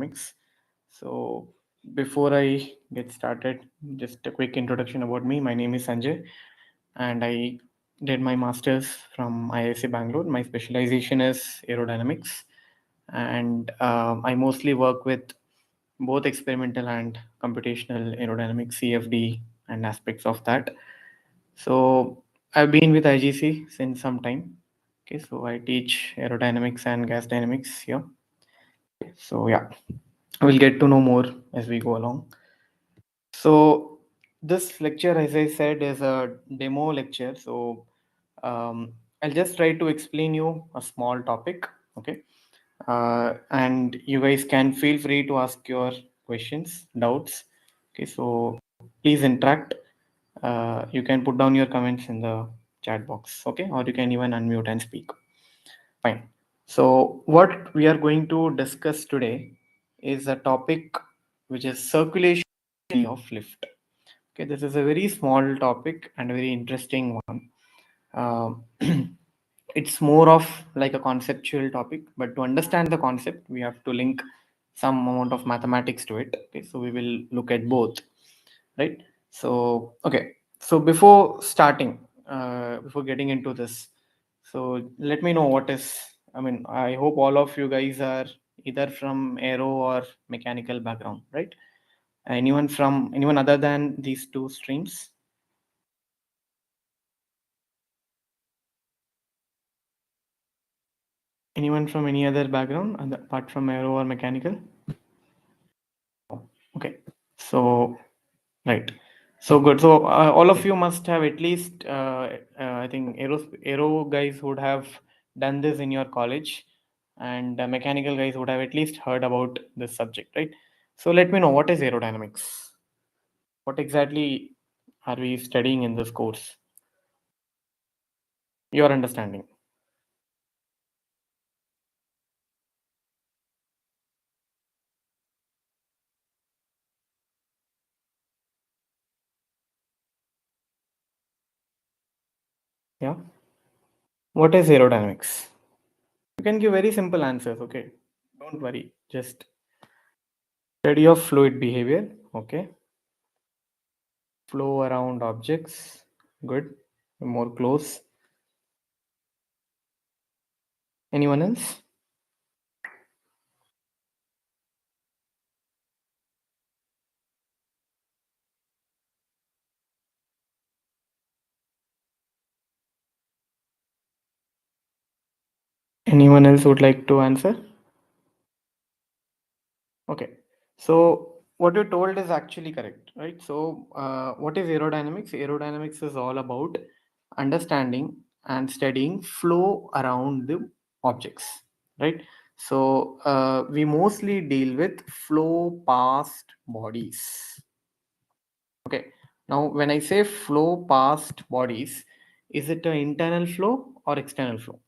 Aerodynamics. So, before I get started, just a quick introduction about me. My name is Sanjay, and I did my master's from IISc Bangalore. My specialization is aerodynamics, and I mostly work with both experimental and computational aerodynamics, CFD, and aspects of that. So, I've been with IGC since some time. Okay, so I teach aerodynamics and gas dynamics here. So yeah, we'll get to know more as we go along. So this lecture, as I said, is a demo lecture. So I'll just try to explain you a small topic. Okay, and you guys can feel free to ask your questions, doubts. Okay, so please interact. You can put down your comments in the chat box. Okay, or you can even unmute and speak. Fine. So, what we are going to discuss today is a topic which is circulation of lift. Okay, this is a very small topic and a very interesting one. Uh, it's more of like a conceptual topic, but to understand the concept, we have to link some amount of mathematics to it. Okay, so we will look at both, right? So, okay, so before getting into this, so let me know what is. I mean, I hope all of you guys are either from aero or mechanical background, right? Anyone other than these two streams? Anyone from any other background apart from aero or mechanical? Okay, so right. So good. So all of you must have at least, I think, aero guys would have done this in your college, and mechanical guys would have at least heard about this subject, right? So let me know what is aerodynamics. What exactly are we studying in this course? Your understanding. Yeah. What is aerodynamics? You can give very simple answers. Okay. Don't worry. Just study of fluid behavior. Okay. Flow around objects. Good. More close. Anyone else? Anyone else would like to answer? Okay. So what you told is actually correct, right? So what is aerodynamics? Aerodynamics is all about understanding and studying flow around the objects, right? So we mostly deal with flow past bodies. Okay. Now, when I say flow past bodies, is it an internal flow or external flow?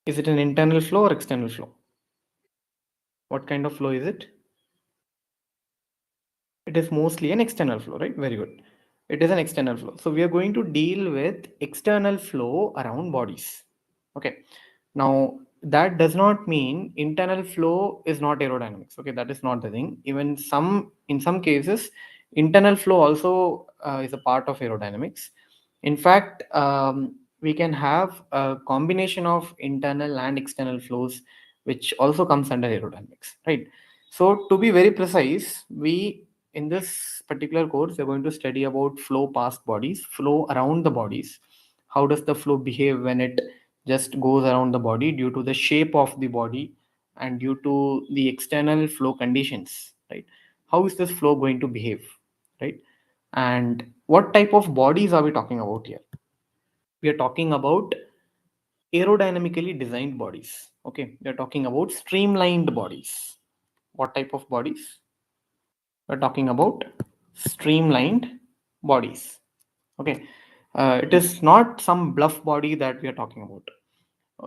Is it an internal flow or external flow? What kind of flow is it? It is mostly an external flow, right? Very good. It is an external flow. So we are going to deal with external flow around bodies. Okay. Now that does not mean internal flow is not aerodynamics. Okay, that is not the thing. Even in some cases, internal flow also is a part of aerodynamics. In fact, we can have a combination of internal and external flows, which also comes under aerodynamics, right? So to be very precise, we in this particular course we're going to study about flow past bodies, flow around the bodies. How does the flow behave when it just goes around the body due to the shape of the body and due to the external flow conditions, right? How is this flow going to behave, right? And what type of bodies are we talking about here? We are talking about aerodynamically designed bodies. Okay, we are talking about streamlined bodies. What type of bodies? We're talking about streamlined bodies. Okay, it is not some bluff body that we are talking about.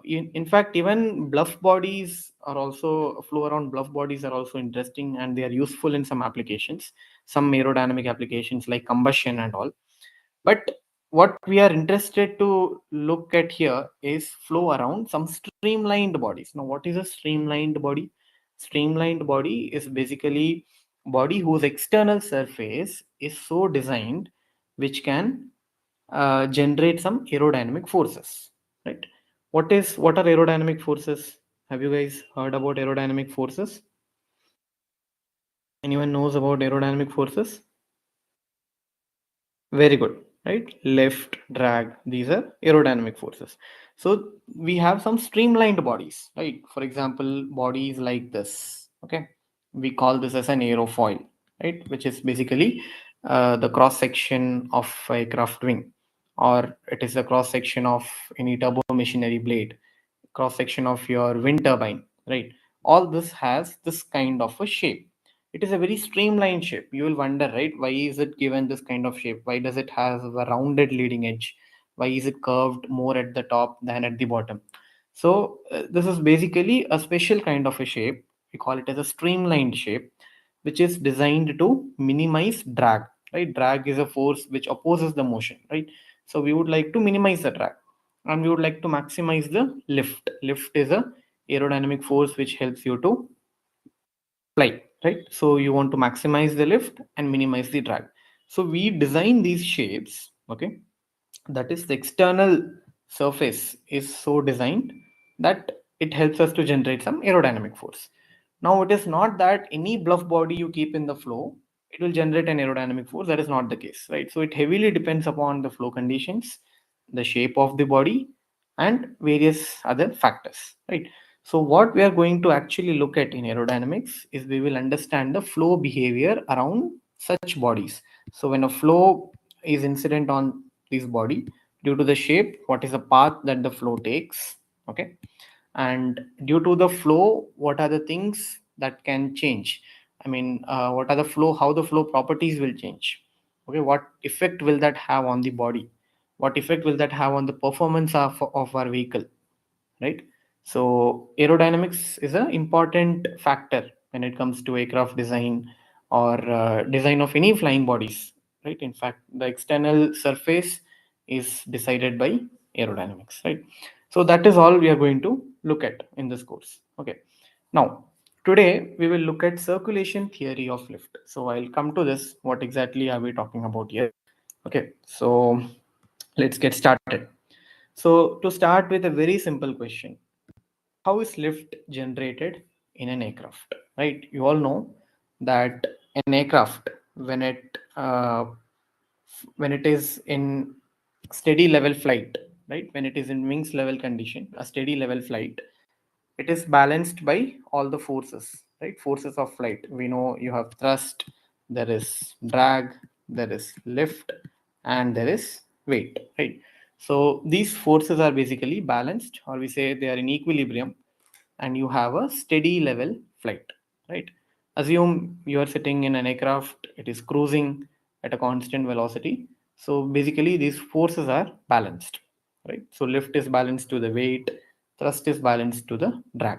In fact, even bluff bodies are also flow around bluff bodies are also interesting and they are useful in some applications, some aerodynamic applications like combustion and all. But what we are interested to look at here is flow around some streamlined bodies. Now, what is a streamlined body? Streamlined body is basically body whose external surface is so designed which can generate some aerodynamic forces, right? What are aerodynamic forces? Have you guys heard about aerodynamic forces? Anyone knows about aerodynamic forces? Very good, right? Lift, drag, these are aerodynamic forces. So we have some streamlined bodies, right? For example, bodies like this, okay? We call this as an aerofoil, right? Which is basically the cross section of a craft wing, or it is a cross section of any turbo machinery blade, cross section of your wind turbine, right? All this has this kind of a shape. It is a very streamlined shape. You will wonder, right? Why is it given this kind of shape? Why does it have a rounded leading edge? Why is it curved more at the top than at the bottom? So this is basically a special kind of a shape. We call it as a streamlined shape, which is designed to minimize drag, right? Drag is a force which opposes the motion, right? So we would like to minimize the drag, and we would like to maximize the lift. Lift is a aerodynamic force which helps you to fly, right? So you want to maximize the lift and minimize the drag. So we design these shapes, okay? That is, the external surface is so designed that it helps us to generate some aerodynamic force. Now, it is not that any bluff body you keep in the flow, it will generate an aerodynamic force. That is not the case, right? So it heavily depends upon the flow conditions, the shape of the body, and various other factors, right? So what we are going to actually look at in aerodynamics is we will understand the flow behavior around such bodies. So when a flow is incident on this body, due to the shape, what is the path that the flow takes, okay? And due to the flow, what are the things that can change? I mean, what are the flow, how the flow properties will change, okay? What effect will that have on the body? What effect will that have on the performance of our vehicle, right? So aerodynamics is an important factor when it comes to aircraft design or design of any flying bodies, right? In fact, the external surface is decided by aerodynamics, right? So that is all we are going to look at in this course. Okay. Now, today we will look at circulation theory of lift. So I'll come to this. What exactly are we talking about here? Okay. So let's get started. So to start with a very simple question, how is lift generated in an aircraft, right? You all know that an aircraft, when it is in steady level flight, right, when it is in wings level condition, a steady level flight, it is balanced by all the forces, right? Forces of flight, we know you have thrust, there is drag, there is lift, and there is weight, right? So these forces are basically balanced, or we say they are in equilibrium, and you have a steady level flight, right? Assume you are sitting in an aircraft, it is cruising at a constant velocity. So basically, these forces are balanced, right? So lift is balanced to the weight, thrust is balanced to the drag.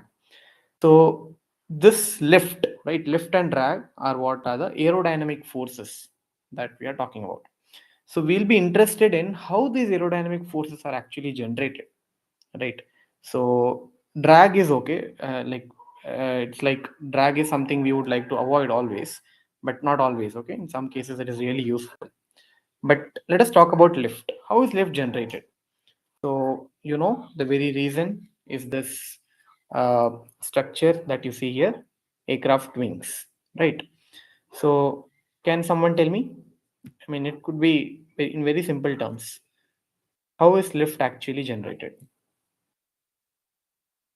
So this lift, right, lift and drag are what are the aerodynamic forces that we are talking about. So we'll be interested in how these aerodynamic forces are actually generated, right? So drag is okay, it's like drag is something we would like to avoid always, but not always, okay? In some cases, it is really useful. But let us talk about lift. How is lift generated? So, you know, the very reason is this structure that you see here, aircraft wings, right? So, can someone tell me? I mean, it could be in very simple terms. How is lift actually generated?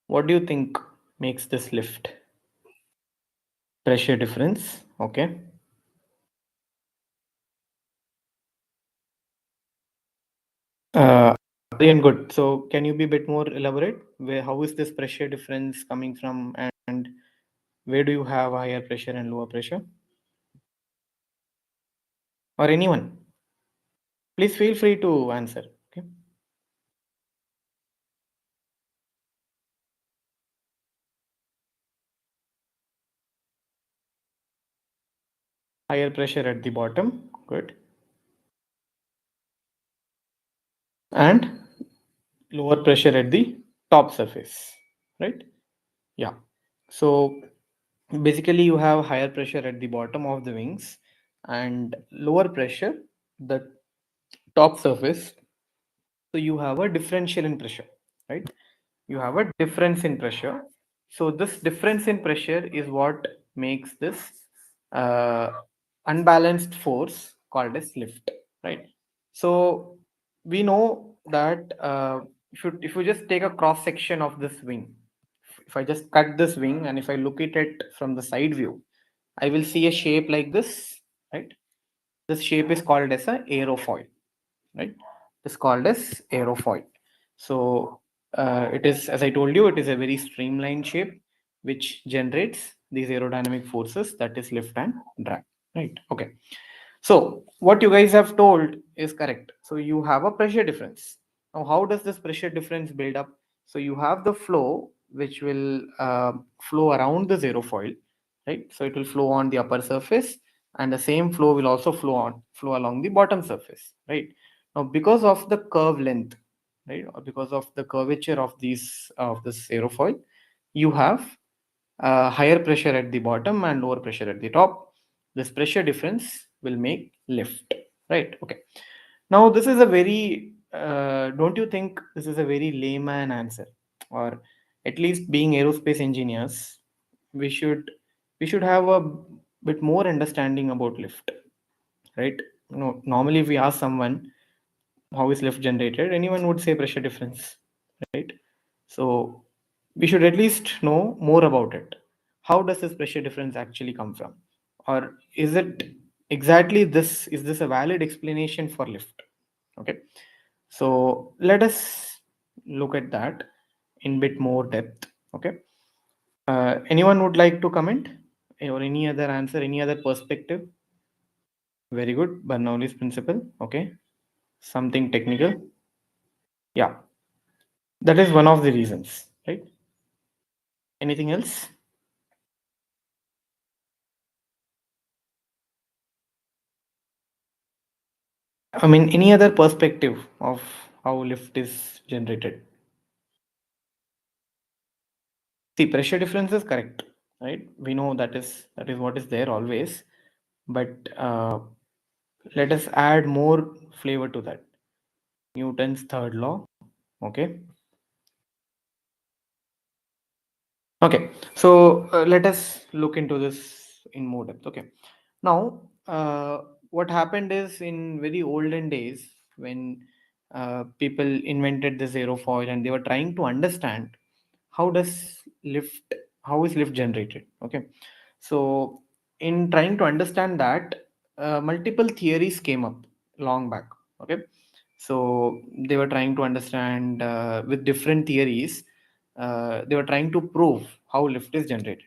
What do you think makes this lift? Pressure difference, okay. Uh, and good. So, can you be a bit more elaborate? How is this pressure difference coming from, and where do you have higher pressure and lower pressure? Or anyone? Please feel free to answer. Okay. Higher pressure at the bottom. Good. and lower pressure at the top surface, right? Yeah. So basically you have higher pressure at the bottom of the wings and lower pressure the top surface. So you have a differential in pressure, right? You have a difference in pressure. So this difference in pressure is what makes this uh, unbalanced force called as lift, right? So we know that if you just take a cross section of this wing, if I just cut this wing and if I look at it from the side view, I will see a shape like this, right? This shape is called as a aerofoil, right? It's called as aerofoil. So it is, as I told you, it is a very streamlined shape which generates these aerodynamic forces, that is lift and drag, right? Okay. So what you guys have told is correct. So you have a pressure difference. Now, how does this pressure difference build up? So you have the flow which will flow around the aerofoil, right? So it will flow on the upper surface, and the same flow will also flow along the bottom surface, right? Now, because of the curve length, right, or because of the curvature of these of this aerofoil, you have higher pressure at the bottom and lower pressure at the top. This pressure difference will make lift, right? Okay. Now this is a very don't you think this is a very layman answer? Or at least being aerospace engineers, we should we should have a bit more understanding about lift, right? Normally if we ask someone how is lift generated, anyone would say pressure difference, right? So we should at least know more about it. How does this pressure difference actually come from? Or is it exactly this? Is this a valid explanation for lift? Okay. So let us look at that in bit more depth. Okay. Anyone would like to comment or any other answer, any other perspective? Very good. Bernoulli's principle. Okay. Something technical. Yeah. That is one of the reasons, right? Anything else? I mean, any other perspective of how lift is generated? See, pressure difference is correct, right? We know that is what is there always, but let us add more flavor to that. Newton's third law. Okay. Okay. So let us look into this in more depth. Okay. Now, what happened is in very olden days when people invented this aerofoil and they were trying to understand how does lift, how is lift generated. Okay. So in trying to understand that, multiple theories came up long back. Okay. So they were trying to understand with different theories. They were trying to prove how lift is generated.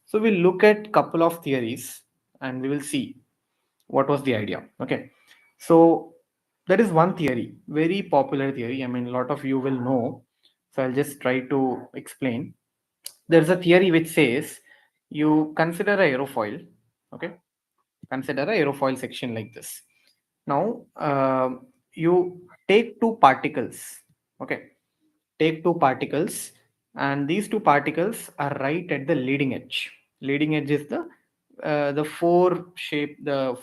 So we'll look at couple of theories and we will see what was the idea. Okay. So there is one theory, very popular theory. I mean, a lot of you will know. So I'll just try to explain. There's a theory which says you consider a aerofoil. Okay. Consider a aerofoil section like this. Now, you take two particles. Okay. Take two particles, and these two particles are right at the leading edge. Leading edge is the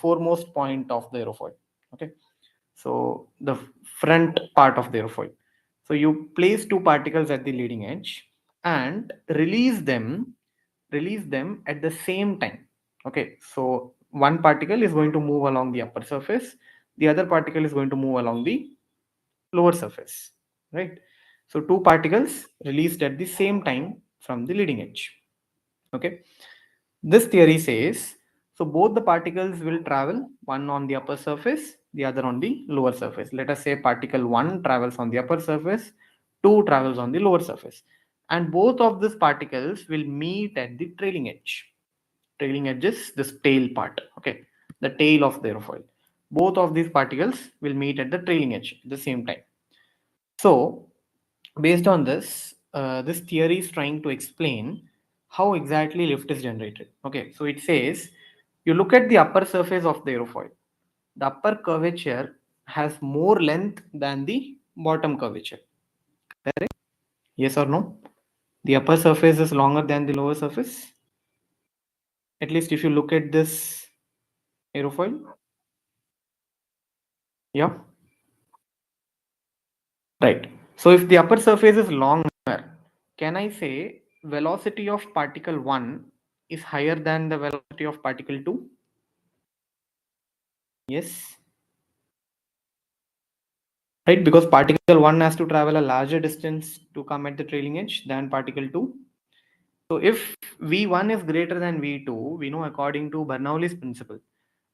foremost point of the aerofoil. Okay. So the front part of the aerofoil. So you place two particles at the leading edge and release them at the same time. Okay. So one particle is going to move along the upper surface, the other particle is going to move along the lower surface, right? So two particles released at the same time from the leading edge. Okay. This theory says so both the particles will travel, one on the upper surface, the other on the lower surface. Let us say particle 1 travels on the upper surface, 2 travels on the lower surface, and both of these particles will meet at the trailing edge. Trailing edge is this tail part. Okay. The tail of the aerofoil. Both of these particles will meet at the trailing edge at the same time. So, based on this, this theory is trying to explain how exactly lift is generated. Okay, so it says you look at the upper surface of the aerofoil. The upper curvature has more length than the bottom curvature. Correct? Yes or no? The upper surface is longer than the lower surface. At least if you look at this aerofoil. Yeah. Right. So if the upper surface is longer, can I say velocity of particle 1 is higher than the velocity of particle 2? Yes. Right, because particle 1 has to travel a larger distance to come at the trailing edge than particle 2. So if V1 is greater than V2, we know according to Bernoulli's principle,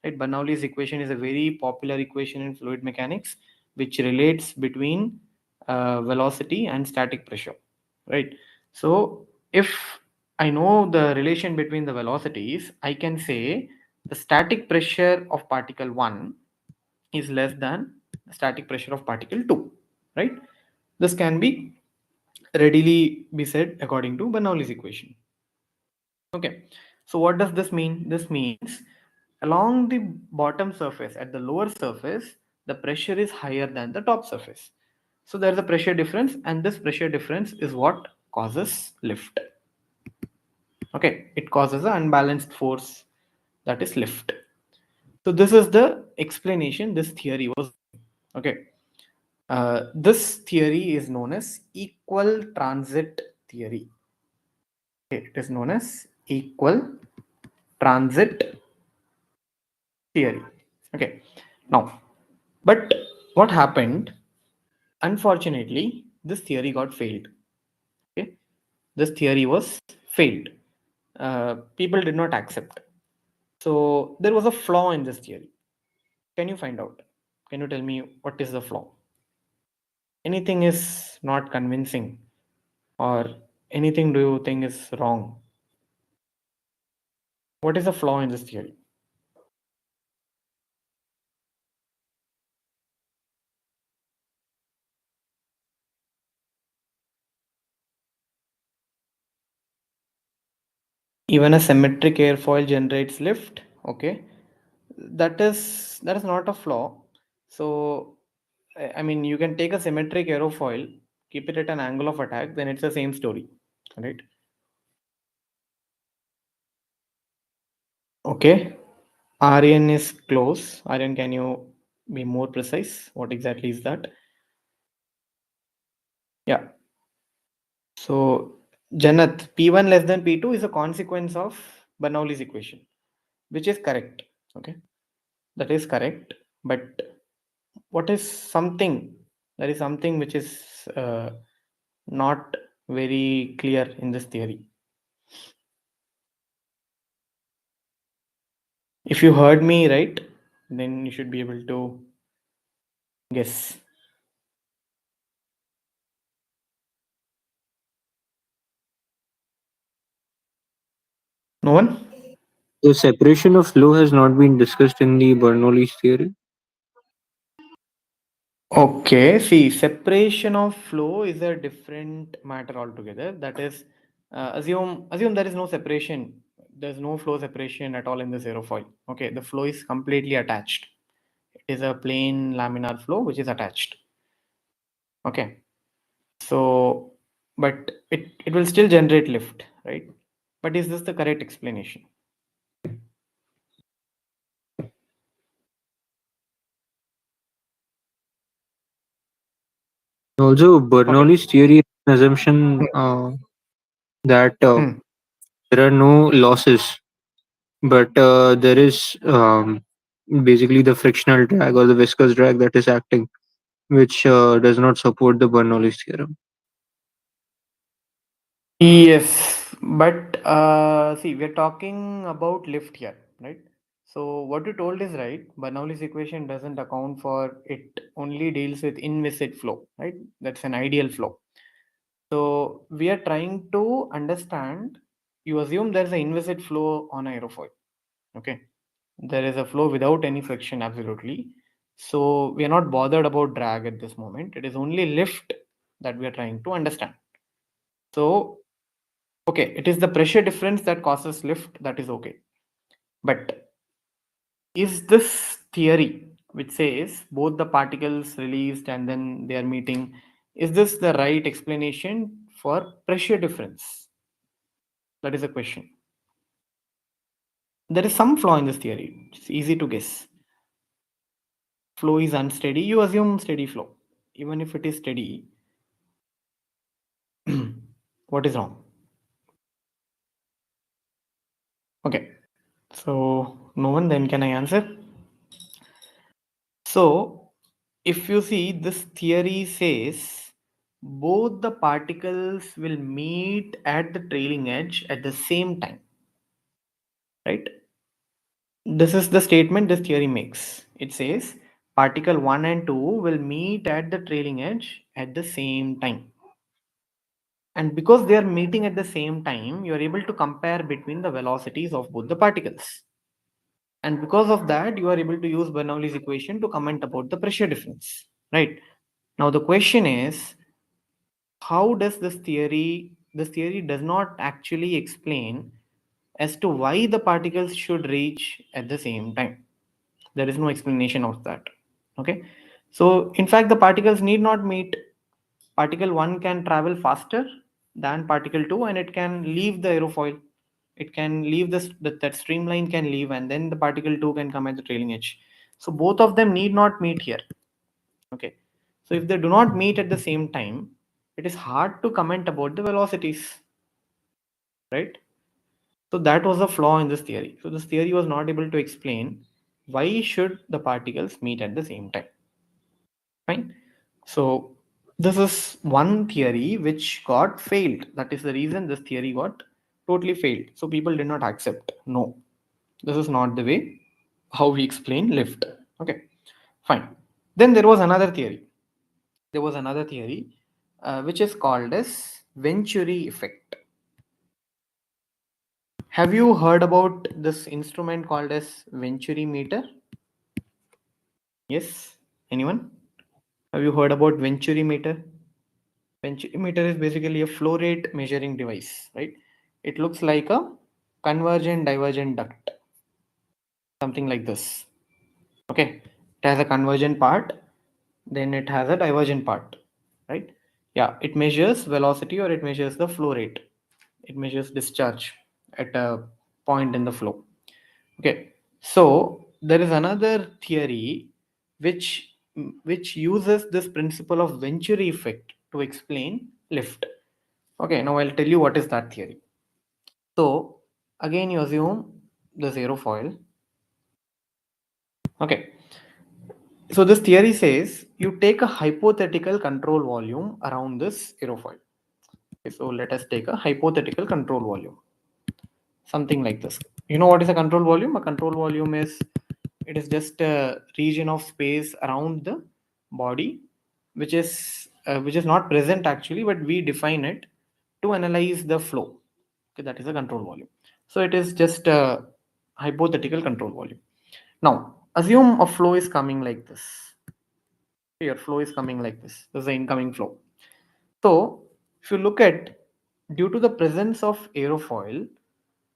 right? Bernoulli's equation is a very popular equation in fluid mechanics, which relates between velocity and static pressure, right? So if I know the relation between the velocities, I can say the static pressure of particle 1 is less than the static pressure of particle 2, right? This can be readily be said according to Bernoulli's equation. Okay, so what does this mean? This means along the bottom surface, at the lower surface, the pressure is higher than the top surface. So there is a pressure difference, and this pressure difference is what causes lift. Okay, it causes an unbalanced force, that is lift. So this is the explanation this theory was. Okay, this theory is known as equal transit theory. Okay, it is known as equal transit theory. Okay, now, but what happened? Unfortunately, this theory got failed. Okay, this theory was failed. People did not accept. So there was a flaw in this theory. Can you find out? Can you tell me what is the flaw? Anything is not convincing, or anything do you think is wrong? What is the flaw in this theory? Even a symmetric airfoil generates lift. Okay, that is not a flaw. So I mean, you can take a symmetric aerofoil, keep it at an angle of attack, then it's the same story, right? Okay, Aryan is close. Aryan, can you be more precise? What exactly is that? Yeah. So Janath, P1 less than P2 is a consequence of Bernoulli's equation, which is correct. Okay, that is correct. But what is something, there is something which is not very clear in this theory. If you heard me right, then you should be able to guess. No one? The separation of flow has not been discussed in the Bernoulli's theory. Okay, see, separation of flow is a different matter altogether. That is, assume there is no separation. There's no flow separation at all in this aerofoil. Okay, the flow is completely attached. It is a plain laminar flow which is attached. Okay, so but it will still generate lift, right? But is this the correct explanation? Also, Okay. Bernoulli's theory is an assumption that Hmm. there are no losses, but there is basically the frictional drag or the viscous drag that is acting, which does not support the Bernoulli's theorem. Yes, but see, we're talking about lift here, right? So what you told is right. Bernoulli's equation doesn't account for it; only deals with inviscid flow, right? That's an ideal flow. So we are trying to understand. You assume there's an inviscid flow on an aerofoil. Okay, there is a flow without any friction, absolutely. So we are not bothered about drag at this moment. It is only lift that we are trying to understand. So okay, it is the pressure difference that causes lift, that is okay. But is this theory? which says both the particles released and then they are meeting. Is this the right explanation for pressure difference? That is a question. There is some flaw in this theory. It's easy to guess. Flow is unsteady. You assume steady flow. Even if it is steady, what is wrong? Okay. So, no one, then can I answer? So, if you see, this theory says both the particles will meet at the trailing edge at the same time, right? This is the statement this theory makes. It says particle 1 and 2 will meet at the trailing edge at the same time. And because they are meeting at the same time, you are able to compare between the velocities of both the particles. And because of that, you are able to use Bernoulli's equation to comment about the pressure difference, right? Now the question is, how does this theory does not actually explain as to why the particles should reach at the same time. There is no explanation of that. Okay. So in fact, the particles need not meet. Particle 1 can travel faster than particle 2 and it can leave the aerofoil. It can leave this that streamline can leave and then the particle 2 can come at the trailing edge. So both of them need not meet here. Okay. So if they do not meet at the same time, it is hard to comment about the velocities, right? So that was a flaw in this theory. So this theory was not able to explain why should the particles meet at the same time. Fine. So this is one theory which got failed. That is the reason this theory got totally failed. So people did not accept. No, this is not the way how we explain lift. Okay, fine. Then there was another theory. There was another theory which is called as Venturi effect. Have you heard about this instrument called as Venturi meter? Yes, anyone? Have you heard about Venturi meter? Venturimeter is basically a flow rate measuring device, right? It looks like a convergent divergent duct, something like this. Okay, it has a convergent part, then it has a divergent part, right? Yeah, it measures velocity or it measures the flow rate. It measures discharge at a point in the flow. Okay, so there is another theory which which uses this principle of Venturi effect to explain lift. Okay, now I'll tell you what is that theory. So again, you assume the aerofoil. Okay, so this theory says you take a hypothetical control volume around this aerofoil. Okay, so let us take a hypothetical control volume, something like this. You know what is a control volume? A control volume is, it is just a region of space around the body, which is not present actually, but we define it to analyze the flow. Okay, that is a control volume. So it is just a hypothetical control volume. Now assume a flow is coming like this. Your flow is coming like this. This is the incoming flow. So if you look at, due to the presence of aerofoil,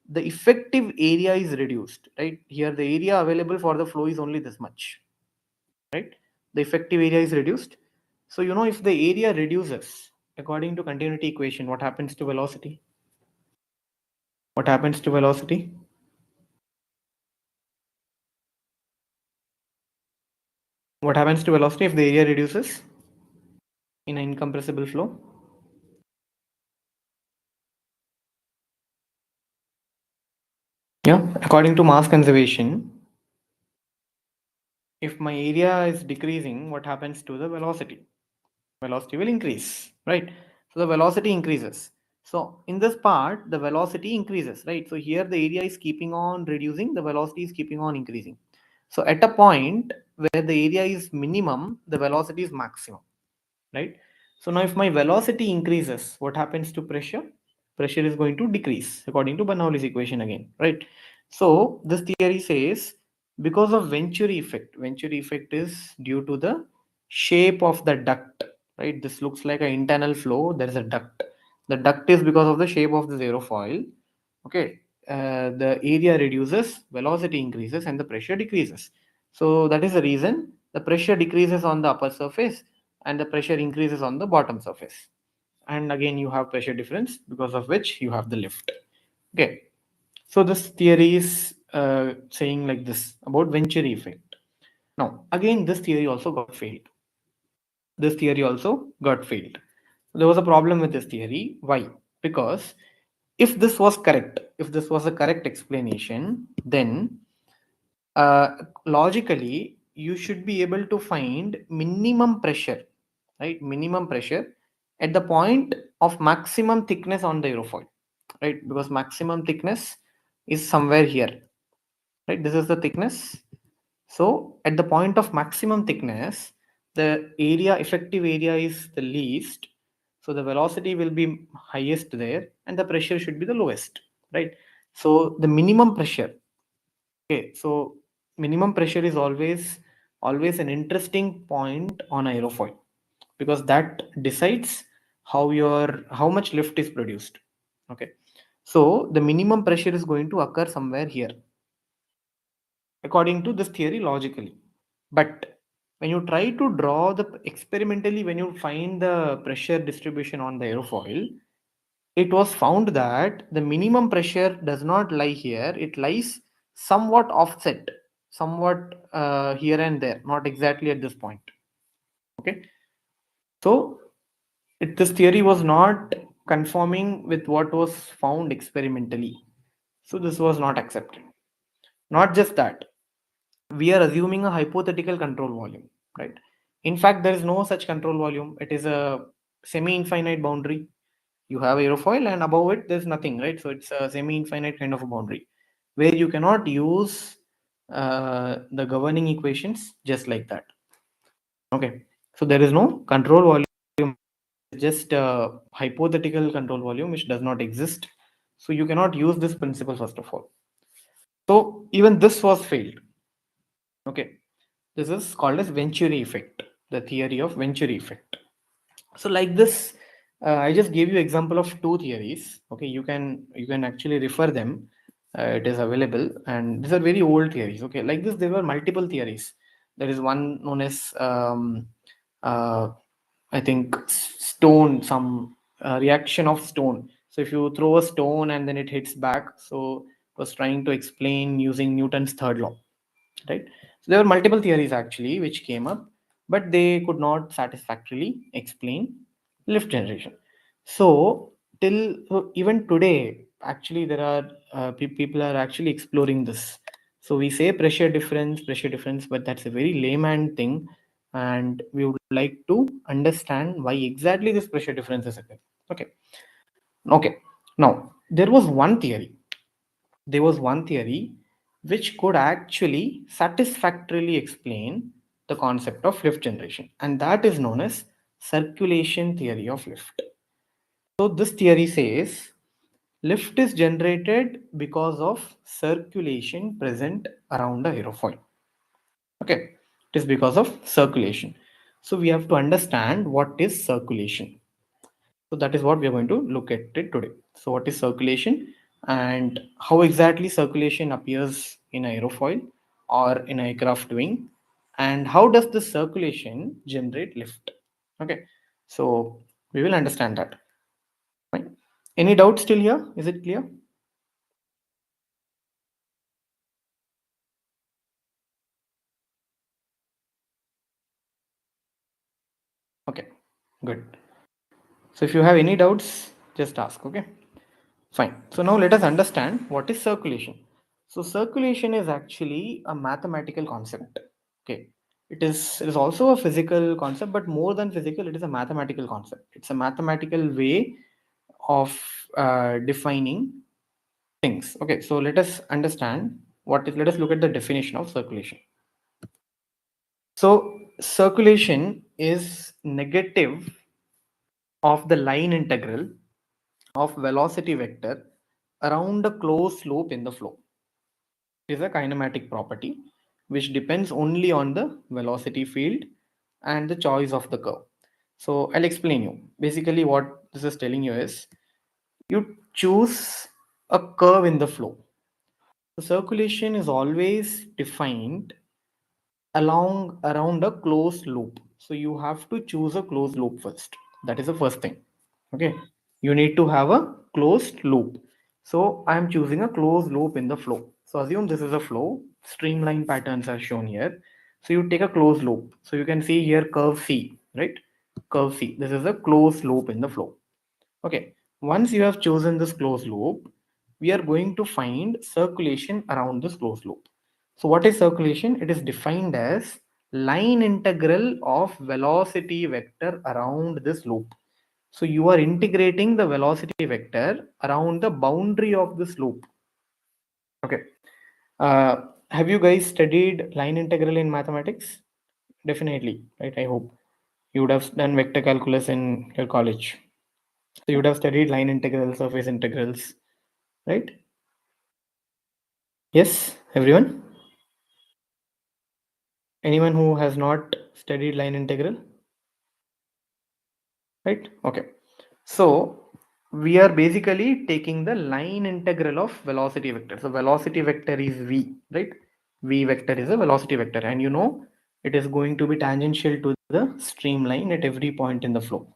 the effective area is reduced, right? Here the area available for the flow is only this much, right? The effective area is reduced. So you know, if the area reduces according to continuity equation, what happens to velocity? What happens to velocity? What happens to velocity if the area reduces in an incompressible flow? Yeah, according to mass conservation, if my area is decreasing, what happens to the velocity? Velocity will increase, right? So the velocity increases. So in this part, the velocity increases, right? So here the area is keeping on reducing, the velocity is keeping on increasing. So at a point where the area is minimum, the velocity is maximum, right? So now if my velocity increases, what happens to pressure? Pressure is going to decrease according to Bernoulli's equation again, right? So this theory says because of Venturi effect is due to the shape of the duct, right? This looks like an internal flow. There is a duct. The duct is because of the shape of the aerofoil. Okay, the area reduces, velocity increases, and the pressure decreases. So that is the reason the pressure decreases on the upper surface and the pressure increases on the bottom surface. And again, you have pressure difference, because of which you have the lift. Okay. So this theory is saying like this about Venturi effect. Now, again, this theory also got failed. This theory also got failed. There was a problem with this theory. Why? Because if this was correct, if this was a correct explanation, then logically you should be able to find minimum pressure, right? Minimum pressure at the point of maximum thickness on the aerofoil, right? Because maximum thickness is somewhere here, right? This is the thickness. So at the point of maximum thickness, the area, effective area is the least. So the velocity will be highest there and the pressure should be the lowest, right? So the minimum pressure. Okay, so minimum pressure is always an interesting point on aerofoil, because that decides how much lift is produced. Okay, so the minimum pressure is going to occur somewhere here, according to this theory logically. But when you try to draw the experimentally, when you find the pressure distribution on the aerofoil, it was found that the minimum pressure does not lie here, it lies somewhat offset, somewhat here and there, not exactly at this point. Okay, so this theory was not conforming with what was found experimentally, so this was not accepted. Not just that, we are assuming a hypothetical control volume, right? In fact, there is no such control volume. It is a semi-infinite boundary. You have aerofoil and above it there's nothing, right? So it's a semi-infinite kind of a boundary where you cannot use the governing equations just like that. Okay, so there is no control volume, just a hypothetical control volume which does not exist. So you cannot use this principle first of all. So even this was failed. Okay, this is called as Venturi effect, the theory of Venturi effect. So like this, I just gave you example of two theories. Okay, you can actually refer them. It is available, and these are very old theories. Okay, like this, there were multiple theories. There is one known as uh, I think stone, some reaction of stone. So if you throw a stone and then it hits back, so was trying to explain using Newton's third law, right? So there were multiple theories actually which came up, but they could not satisfactorily explain lift generation. So even today, actually there are people are actually exploring this. So we say pressure difference, but that's a very layman thing, and we would like to understand why exactly this pressure difference is occurring. Okay, okay. Now there was one theory which could actually satisfactorily explain the concept of lift generation, and that is known as circulation theory of lift. So this theory says lift is generated because of circulation present around the aerofoil. Okay, it is because of circulation. So we have to understand what is circulation. So that is what we are going to look at it today. So what is circulation and how exactly circulation appears in aerofoil or in aircraft wing, and how does the circulation generate lift? Okay, so we will understand that. Fine. Any doubt still here? Is it clear? Okay, good. So if you have any doubts, just ask. Okay. Fine. So now let us understand what is circulation. So circulation is actually a mathematical concept. Okay. It is also a physical concept, but more than physical, it is a mathematical concept. It's a mathematical way of defining things. Okay. So let us understand what is. Let us look at the definition of circulation. So circulation is negative of the line integral of velocity vector around a closed loop in the flow. It is a kinematic property which depends only on the velocity field and the choice of the curve. So I'll explain you. Basically, what this is telling you is you choose a curve in the flow. The circulation is always defined along around a closed loop. So you have to choose a closed loop first. That is the first thing. Okay, you need to have a closed loop. So I am choosing a closed loop in the flow. So assume this is a flow. Streamline patterns are shown here. So you take a closed loop. So you can see here curve C, right? Curve C. This is a closed loop in the flow. Okay, once you have chosen this closed loop, we are going to find circulation around this closed loop. So what is circulation? It is defined as line integral of velocity vector around this loop. So you are integrating the velocity vector around the boundary of this loop. Okay. Have you guys studied line integral in mathematics? Definitely, right? I hope you would have done vector calculus in your college. So you would have studied line integrals, surface integrals, right? Yes, everyone? Anyone who has not studied line integral, right? Okay. So we are basically taking the line integral of velocity vector. So velocity vector is v, right? V vector is a velocity vector, and you know it is going to be tangential to the streamline at every point in the flow.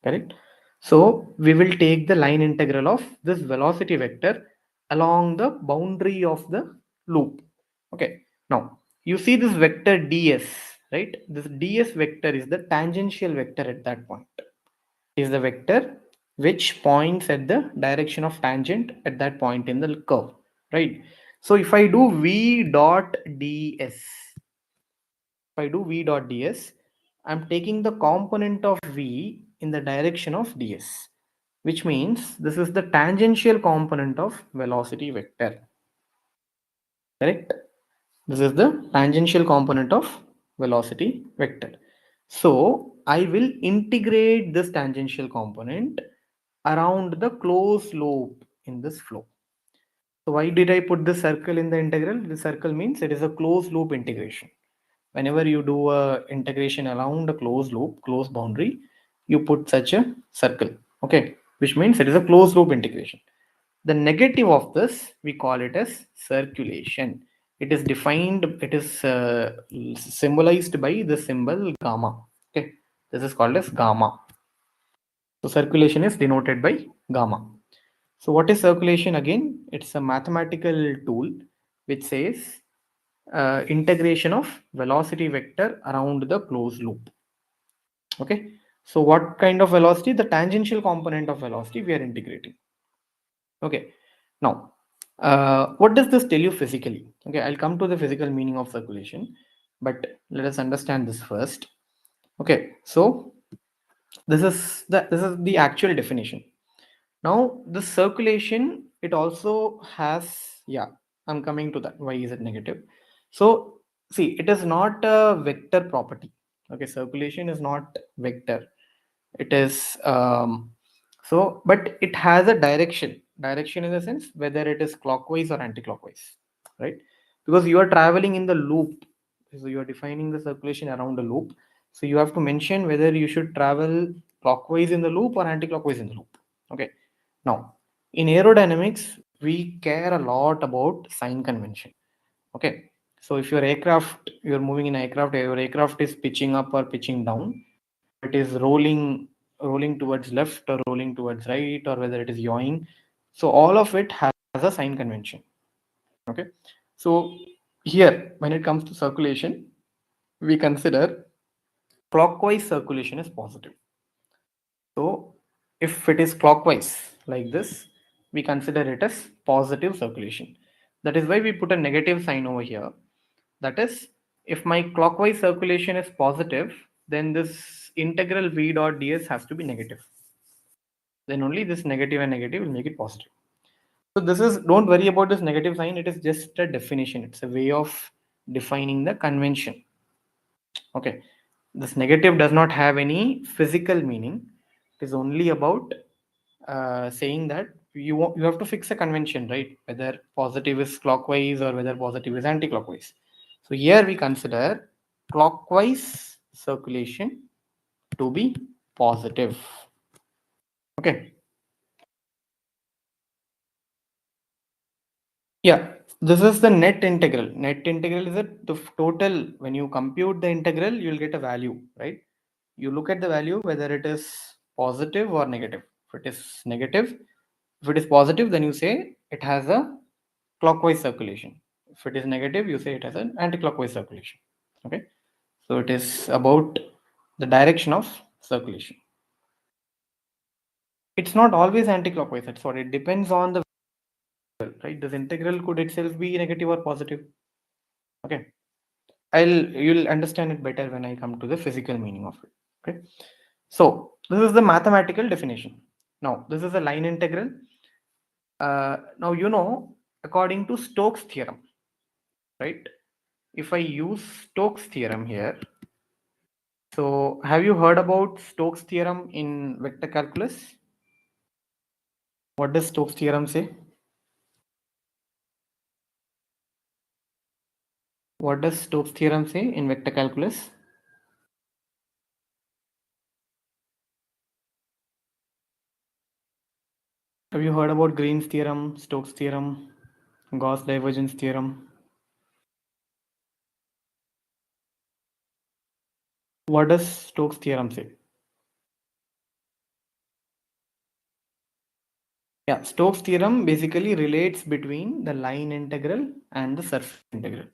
Correct. So we will take the line integral of this velocity vector along the boundary of the loop. Okay. Now you see this vector ds, right? This ds vector is the tangential vector at that point. Is the vector which points at the direction of tangent at that point in the curve, right? So if I do v dot ds, if I do v dot ds, I'm taking the component of v in the direction of ds, which means this is the tangential component of velocity vector. Correct? This is the tangential component of velocity vector. So I will integrate this tangential component around the closed loop in this flow. So why did I put the circle in the integral? The circle means it is a closed loop integration. Whenever you do a integration around a closed loop, closed boundary, you put such a circle. Okay, which means it is a closed loop integration. The negative of this, we call it as circulation. It is defined, it is symbolized by the symbol gamma. Okay, this is called as gamma. So circulation is denoted by gamma. So what is circulation again? It's a mathematical tool which says integration of velocity vector around the closed loop. Okay. So what kind of velocity? The tangential component of velocity we are integrating. Okay. Now, what does this tell you physically? Okay, I'll come to the physical meaning of circulation, but let us understand this first. Okay, so this is the actual definition. Now, the circulation, it also has, yeah, I'm coming to that. Why is it negative? So, see, it is not a vector property. Okay, circulation is not vector. It is, so, but it has a direction. Direction in the sense whether it is clockwise or anti-clockwise, right? Because you are traveling in the loop. So, you are defining the circulation around a loop. So, you have to mention whether you should travel clockwise in the loop or anti-clockwise in the loop. Okay. Now, in aerodynamics, we care a lot about sign convention. Okay. So if your aircraft, you're moving in aircraft, your aircraft is pitching up or pitching down, or it is rolling towards left or rolling towards right, or whether it is yawing. So all of it has a sign convention. Okay. So here, when it comes to circulation, we consider clockwise circulation is positive. So if it is clockwise like this, we consider it as positive circulation. That is why we put a negative sign over here. That is, if my clockwise circulation is positive, then this integral v dot ds has to be negative. Then only this negative and negative will make it positive. So this is, don't worry about this negative sign. It is just a definition. It's a way of defining the convention. Okay. This negative does not have any physical meaning. It is only about saying that you have to fix a convention, right? Whether positive is clockwise or whether positive is anti-clockwise. So here we consider clockwise circulation to be positive. Okay. Yeah. This is the net integral. Net integral is the total. When you compute the integral, you'll get a value, right? You look at the value whether it is positive or negative. If it is negative, if it is positive, then you say it has a clockwise circulation. If it is negative, you say it has an anti-clockwise circulation. Okay, so it is about the direction of circulation. It's not always anti-clockwise. That's what it depends on the right. This integral could itself be negative or positive. Okay, you'll understand it better when I come to the physical meaning of it. Okay, so this is the mathematical definition. Now this is a line integral. Now according to Stokes theorem, right? If I use Stokes theorem here, so have you heard about Stokes theorem in vector calculus? What does Stokes theorem say? What does Stokes theorem say in vector calculus? Have you heard about Green's theorem, Stokes theorem, Gauss divergence theorem? What does Stokes theorem say? Yeah, Stokes theorem basically relates between the line integral and the surface integral.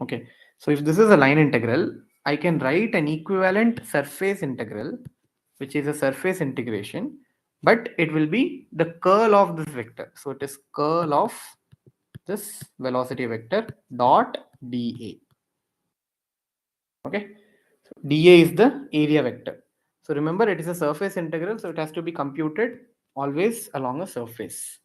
Okay, so if this is a line integral, I can write an equivalent surface integral, which is a surface integration, but it will be the curl of this vector. So it is curl of this velocity vector dot dA. Okay, so dA is the area vector. So remember, it is a surface integral, so it has to be computed always along a surface.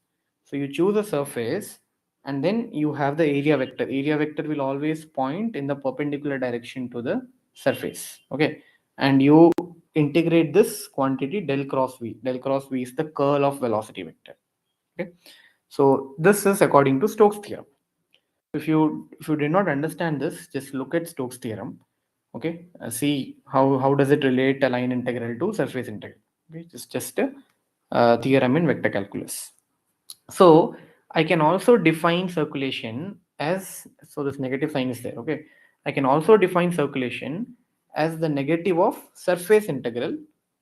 So you choose a surface and then you have the area vector. Area vector will always point in the perpendicular direction to the surface. Okay, and you integrate this quantity del cross V. Del cross V is the curl of velocity vector. Okay, so this is according to Stokes theorem. If you did not understand this, just look at Stokes theorem. Okay, see how does it relate a line integral to surface integral. Okay, just a theorem in vector calculus. So I can also define circulation as, so this negative sign is there. Okay, I can also define circulation as the negative of surface integral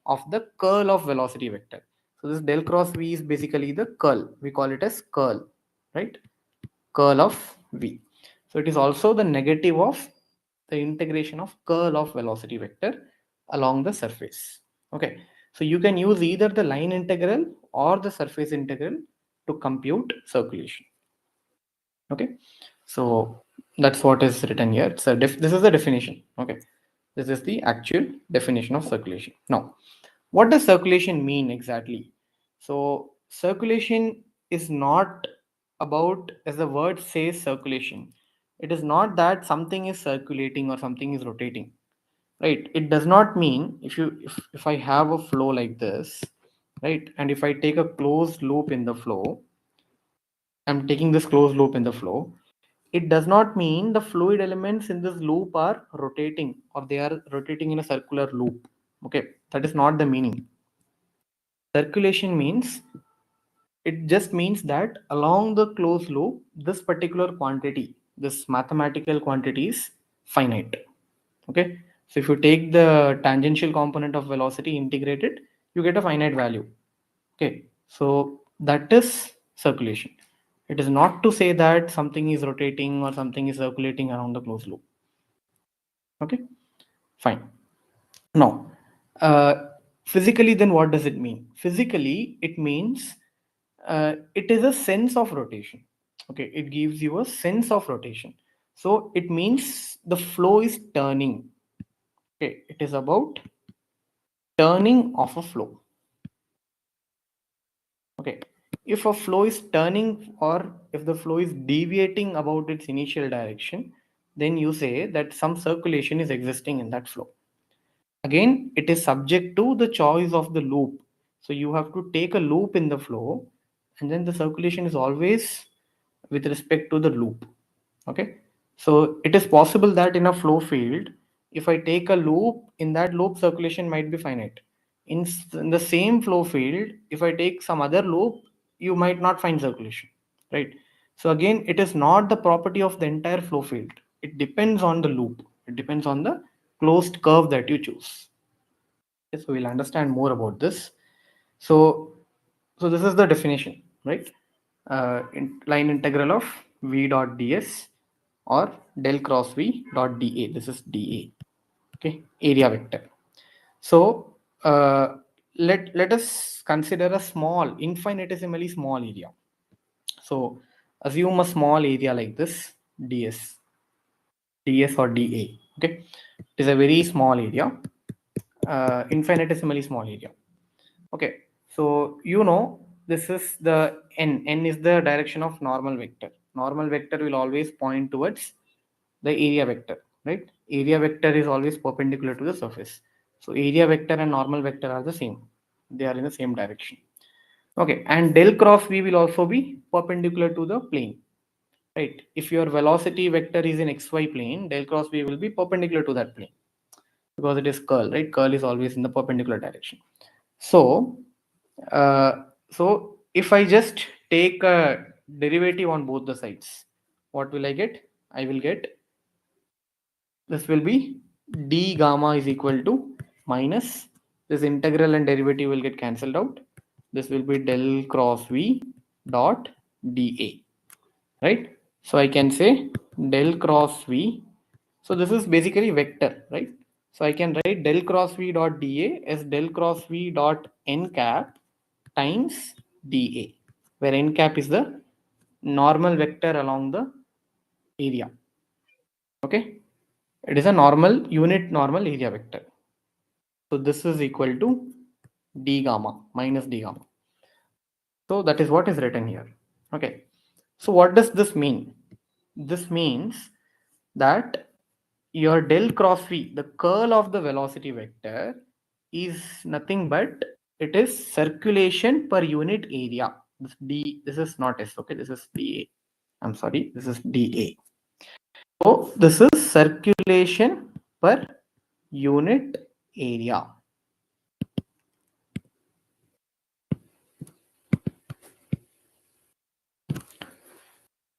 of the curl of velocity vector. So this del cross V is basically the curl. We call it as curl, right? Curl of V. So it is also the negative of the integration of curl of velocity vector along the surface. Okay, so you can use either the line integral or the surface integral to compute circulation. Okay, so that's what is written here. So this is the definition. Okay, this is the actual definition of circulation. Now, what does circulation mean exactly? So circulation is not about, as the word says, circulation. It is not that something is circulating or something is rotating, right? It does not mean if I have a flow like this, right, and if I take a closed loop in the flow, I'm taking this closed loop in the flow, it does not mean the fluid elements in this loop are rotating or they are rotating in a circular loop. Okay, that is not the meaning. Circulation means, it just means that along the closed loop, this particular quantity, this mathematical quantity is finite. Okay, so if you take the tangential component of velocity, integrate it, you get a finite value. Okay, so that is circulation. It is not to say that something is rotating or something is circulating around the closed loop. Okay, fine. Now, physically, then what does it mean? Physically, it means it is a sense of rotation. Okay, it gives you a sense of rotation. So it means the flow is turning. Okay, it is about turning of a flow. Okay, if a flow is turning or if the flow is deviating about its initial direction, then you say that some circulation is existing in that flow. Again, it is subject to the choice of the loop. So you have to take a loop in the flow, and then the circulation is always with respect to the loop. Okay, so it is possible that in a flow field, if I take a loop, in that loop circulation might be finite. In the same flow field, if I take some other loop, you might not find circulation, right? So again, it is not the property of the entire flow field. It depends on the loop. It depends on the closed curve that you choose. Okay, so we'll understand more about this. So, so this is the definition, right? Line integral of v dot ds or del cross v dot dA. This is dA. Okay, area vector. So let us consider a small, infinitesimally small area. So assume a small area like this, ds or dA. Okay, it is a very small area, infinitesimally small area. Okay, so you know this is the n is the direction of normal vector. Normal vector will always point towards the area vector, right? Area vector is always perpendicular to the surface. So area vector and normal vector are the same. They are in the same direction. Okay, and del cross v will also be perpendicular to the plane, right? If your velocity vector is in xy plane, del cross v will be perpendicular to that plane because it is curl, right? Curl is always in the perpendicular direction. So, uh, so if I just take a derivative on both the sides, what will I get? I will get, this will be d gamma is equal to minus, this integral and derivative will get cancelled out. This will be del cross v dot dA, right? So I can say del cross v. So this is basically vector, right? So I can write del cross v dot dA as del cross v dot n cap times dA, where n cap is the normal vector along the area. Okay, it is a normal unit normal area vector. So this is equal to d gamma minus d gamma. So that is what is written here. Okay. So what does this mean? This means that your del cross v, the curl of the velocity vector, is nothing but it is circulation per unit area. This d, this is not s. Okay, this is dA. I'm sorry, this is dA. So this is circulation per unit area.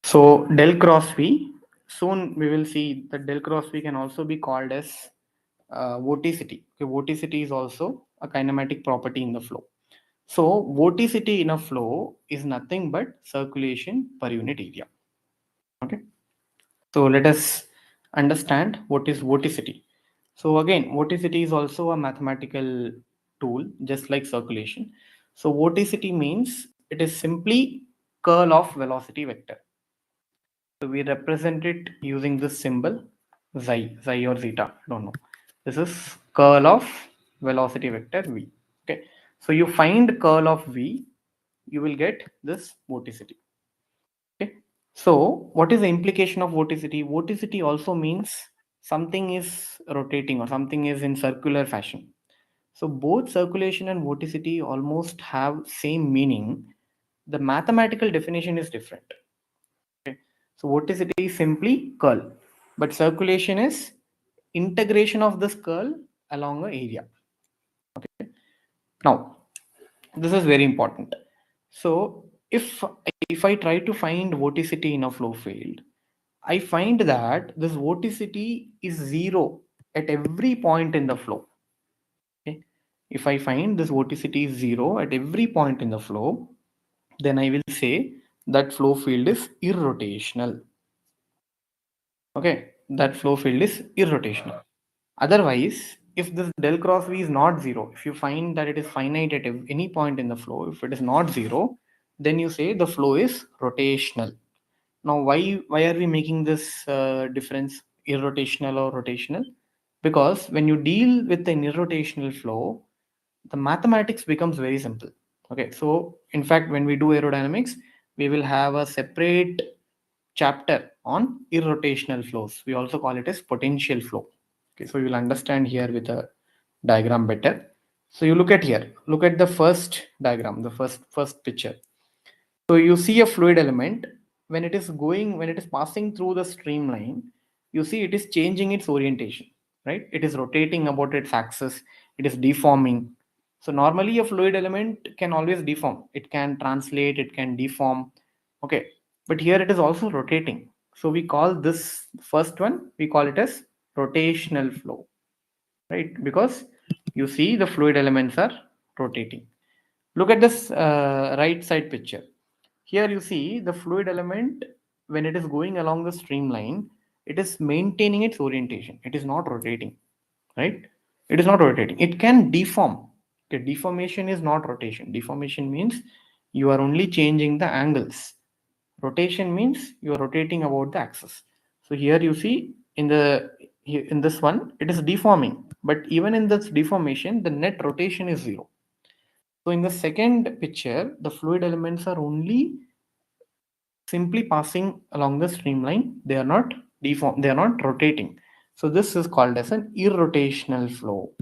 So del cross V, soon we will see that del cross V can also be called as vorticity. Okay, vorticity is also a kinematic property in the flow. So vorticity in a flow is nothing but circulation per unit area. Okay. So let us understand what is vorticity. So again, vorticity is also a mathematical tool, just like circulation. So vorticity means it is simply curl of velocity vector. So we represent it using this symbol xi or zeta, I don't know. This is curl of velocity vector v. Okay, so you find curl of v, you will get this vorticity. Okay, so what is the implication of vorticity? Vorticity also means something is rotating or something is in circular fashion. So both circulation and vorticity almost have same meaning. The mathematical definition is different. Okay. So vorticity is simply curl, but circulation is integration of this curl along a area. Okay. Now, this is very important. So if I try to find vorticity in a flow field, I find that this vorticity is zero at every point in the flow. Okay. If I find this vorticity is zero at every point in the flow, then I will say that flow field is irrotational. Okay, that flow field is irrotational. Otherwise, if this del cross v is not zero, if you find that it is finite at any point in the flow, if it is not zero, then you say the flow is rotational. Now, why are we making this difference, irrotational or rotational? Because when you deal with an irrotational flow, the mathematics becomes very simple. Okay, so in fact, when we do aerodynamics, we will have a separate chapter on irrotational flows. We also call it as potential flow. Okay, so you will understand here with a diagram better. So you look at here, look at the first diagram, the first picture. So you see a fluid element when it is going, when it is passing through the streamline, you see it is changing its orientation, right? It is rotating about its axis, it is deforming. So normally a fluid element can always deform. It can translate, it can deform. Okay. but here it is also rotating. So we call this first one, we call it as rotational flow, right? Because you see the fluid elements are rotating. Look at this right side picture. Here you see the fluid element, when it is going along the streamline, it is maintaining its orientation. It is not rotating, right? It is not rotating. It can deform. Okay, deformation is not rotation. Deformation means you are only changing the angles. Rotation means you are rotating about the axis. So here you see in this one it is deforming, but even in this deformation the net rotation is zero. So in the second picture the fluid elements are only simply passing along the streamline. They are not deform. They are not rotating. So this is called as an irrotational flow.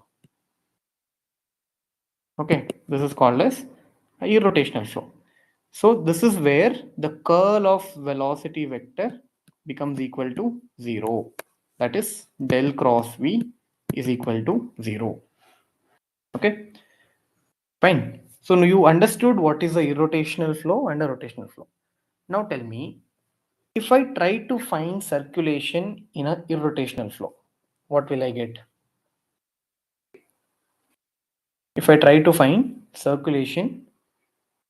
Okay, this is called as a irrotational flow. So this is where the curl of velocity vector becomes equal to 0. That is del cross V is equal to 0. Okay, fine. So you understood what is a irrotational flow and a rotational flow. Now tell me, if I try to find circulation in a irrotational flow, what will I get? If I try to find circulation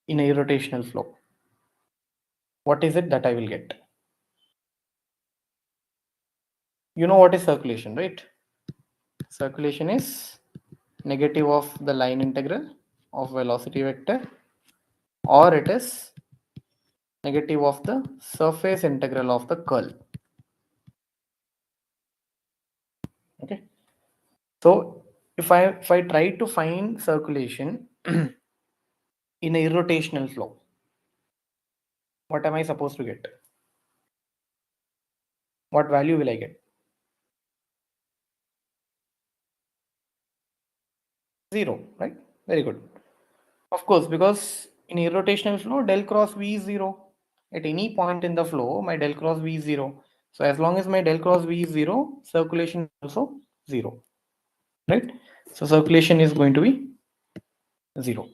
in a irrotational flow, what is it that I will get? You know what is circulation, right? Circulation is negative of the line integral of velocity vector, or it is negative of the surface integral of the curl. Okay. So if I try to find circulation in a irrotational flow, what am I supposed to get? What value will I get? 0, right? Very good. Of course, because in irrotational flow, del cross V is 0. At any point in the flow, my del cross V is 0. So as long as my del cross V is 0, circulation is also 0, right? So circulation is going to be 0.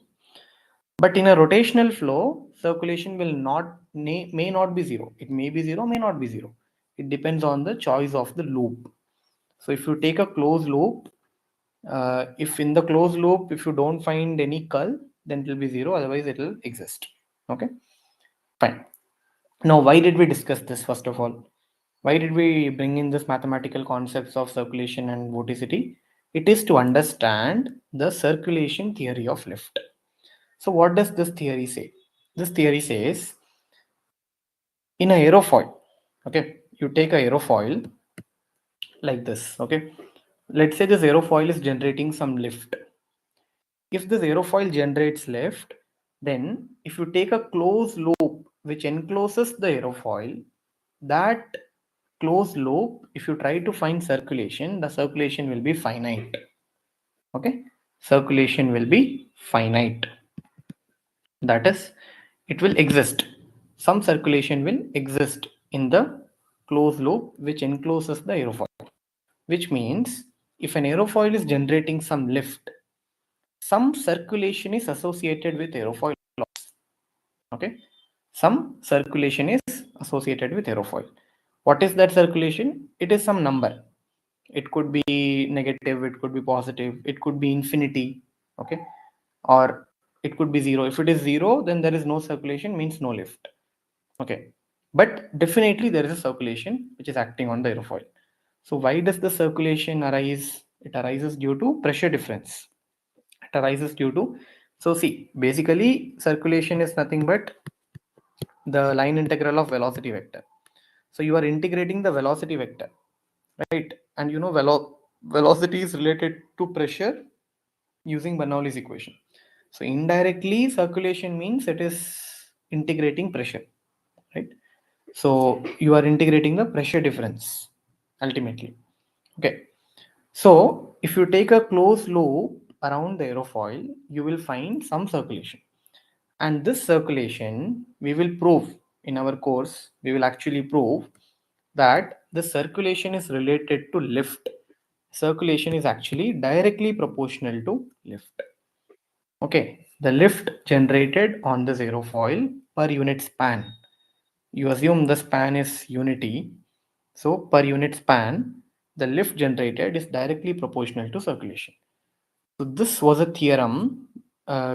But in a rotational flow, circulation will not may not be 0. It may be 0, may not be 0. It depends on the choice of the loop. So if you take a closed loop, if in the closed loop, if you don't find any curl, then it will be 0, otherwise it will exist. Okay, fine. Now why did we discuss this? First of all, why did we bring in this mathematical concepts of circulation and vorticity? It is to understand the circulation theory of lift. So what does this theory say? This theory says, in an aerofoil, okay, you take a aerofoil like this. Okay, let's say this aerofoil is generating some lift. If this aerofoil generates lift, then if you take a closed loop which encloses the aerofoil, that closed loop, if you try to find circulation, the circulation will be finite. Okay, circulation will be finite. That is, it will exist. Some circulation will exist in the closed loop which encloses the aerofoil. Which means if an aerofoil is generating some lift, some circulation is associated with aerofoil loss. Okay, some circulation is associated with aerofoil. What is that circulation? It is some number. It could be negative, it could be positive, it could be infinity. Okay, or it could be 0. If it is 0, then there is no circulation, means no lift. Okay, but definitely there is a circulation which is acting on the aerofoil. So why does the circulation arise? It arises due to pressure difference. It arises due to, so see, basically circulation is nothing but the line integral of velocity vector. So you are integrating the velocity vector, right? And you know velocity is related to pressure using Bernoulli's equation. So indirectly circulation means it is integrating pressure, right? So you are integrating the pressure difference ultimately. Okay, so if you take a closed loop around the aerofoil, you will find some circulation. And this circulation, we will prove in our course, we will actually prove that the circulation is related to lift. Circulation is actually directly proportional to lift. Okay, the lift generated on this aerofoil per unit span You assume the span is unity, so per unit span, the lift generated is directly proportional to circulation. So this was a theorem